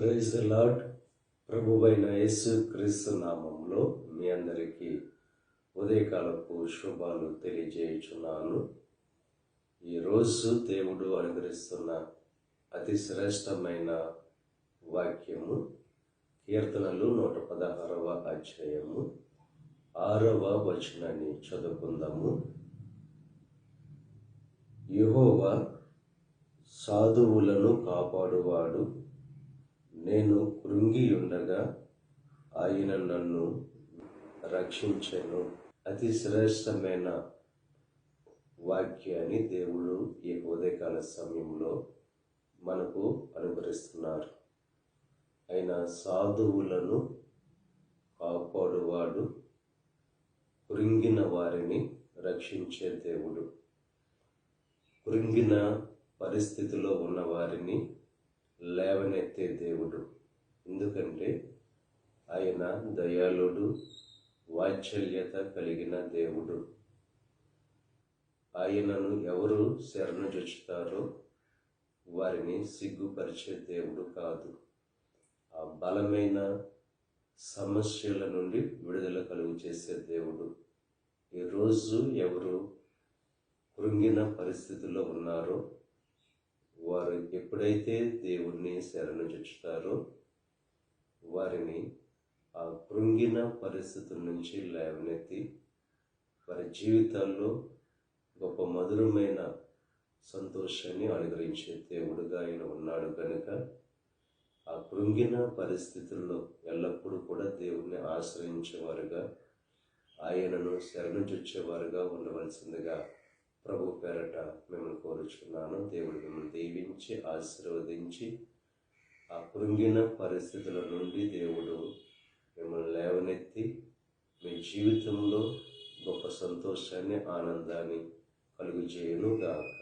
Praise the lord. ప్రభువైన యేసు క్రీస్తు నామంలో మీ అందరికీ ఉదయకాలపు శుభాలు తెలియజేయుచున్నాను. ఈరోజు దేవుడు అనుగ్రహిస్తున్న అతి శ్రేష్టమైన వాక్యము కీర్తనలు 116వ అధ్యాయము 6వ వచనాన్ని చదువుకుందాము. యెహోవా సాధువులను కాపాడువాడు. నేను కృంగియుండగా ఆయన నన్ను రక్షించెను. అతి శ్రేష్టమైన వాక్యాన్ని దేవుడు ఈ ఉదయకాల సమయంలో మనకు అనుగ్రహిస్తున్నారు. ఆయన సాధువులను కాపాడువాడు, కృంగిన వారిని రక్షించే దేవుడు. కృంగిన పరిస్థితిలో ఉన్న వారిని లేవనెత్తే దేవుడు. ఎందుకంటే ఆయన దయాళుడు, వాత్సల్యత కలిగిన దేవుడు. ఆయనను ఎవరు శరణుజొచ్చుతారో వారిని సిగ్గుపరిచే దేవుడు కాదు. ఆ బలమైన సమస్యల నుండి విడుదల కలుగు చేసే దేవుడు. ఈరోజు ఎవరు కృంగిన పరిస్థితుల్లో ఉన్నారో వారు ఎప్పుడైతే దేవుణ్ణి శరణుజొచ్చుతారో వారిని ఆ కృంగిన పరిస్థితుల నుంచి లేవనెత్తి వారి జీవితాల్లో గొప్ప మధురమైన సంతోషాన్ని అనుగ్రహించే దేవుడుగా ఆయన ఉన్నాడు కనుక ఆ కృంగిన పరిస్థితుల్లో ఎల్లప్పుడూ కూడా దేవుణ్ణి ఆశ్రయించేవారుగా, ఆయనను శరణుజొచ్చేవారుగా ఉండవలసిందిగా ప్రభు పేరట మిమ్మల్ని కోరుచున్నాను. దేవుడు మిమ్మల్ని దీవించి ఆశీర్వదించి ఆ కృంగిన పరిస్థితుల నుండి దేవుడు మిమ్మల్ని లేవనెత్తి మీ జీవితంలో గొప్ప సంతోషాన్ని, ఆనందాన్ని కలుగు చేయనుగాక.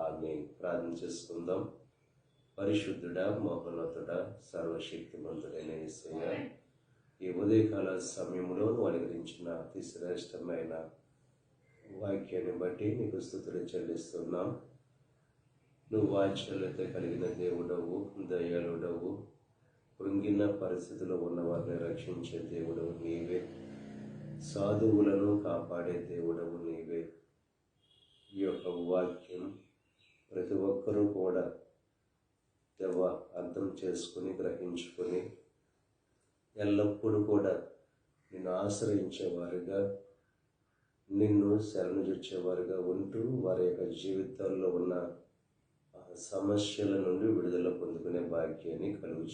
ఆమేన్. ప్రార్థన చేసుకుందాం. పరిశుద్ధుడా, మహోన్నతుడా, సర్వశక్తిమంతుడైన యేసయ్య, ఈ ఉదయకాల సమయంలో నువ్వు అనుగ్రహించిన అతి శ్రేష్టమైన వాక్యాన్ని బట్టి నీకు స్తుతులు చెల్లిస్తున్నాం. నువ్వు వాత్సల్యత కలిగిన దేవుడవు, దయాళుడవు, కృంగిన పరిస్థితిలో ఉన్న వారిని రక్షించే దేవుడవు నీవే, సాధువులను కాపాడే దేవుడవు నీవే. ఈ యొక్క వాక్యం ప్రతి ఒక్కరూ కూడా అర్థం చేసుకుని, గ్రహించుకొని ఎల్లప్పుడూ కూడా నిన్ను ఆశ్రయించేవారుగా, నిన్ను శరణుజొచ్చేవారుగా ఉంటూ వారి యొక్క జీవితాల్లో ఉన్న సమస్యల నుండి విడుదల పొందుకునే భాగ్యాన్ని కలుగు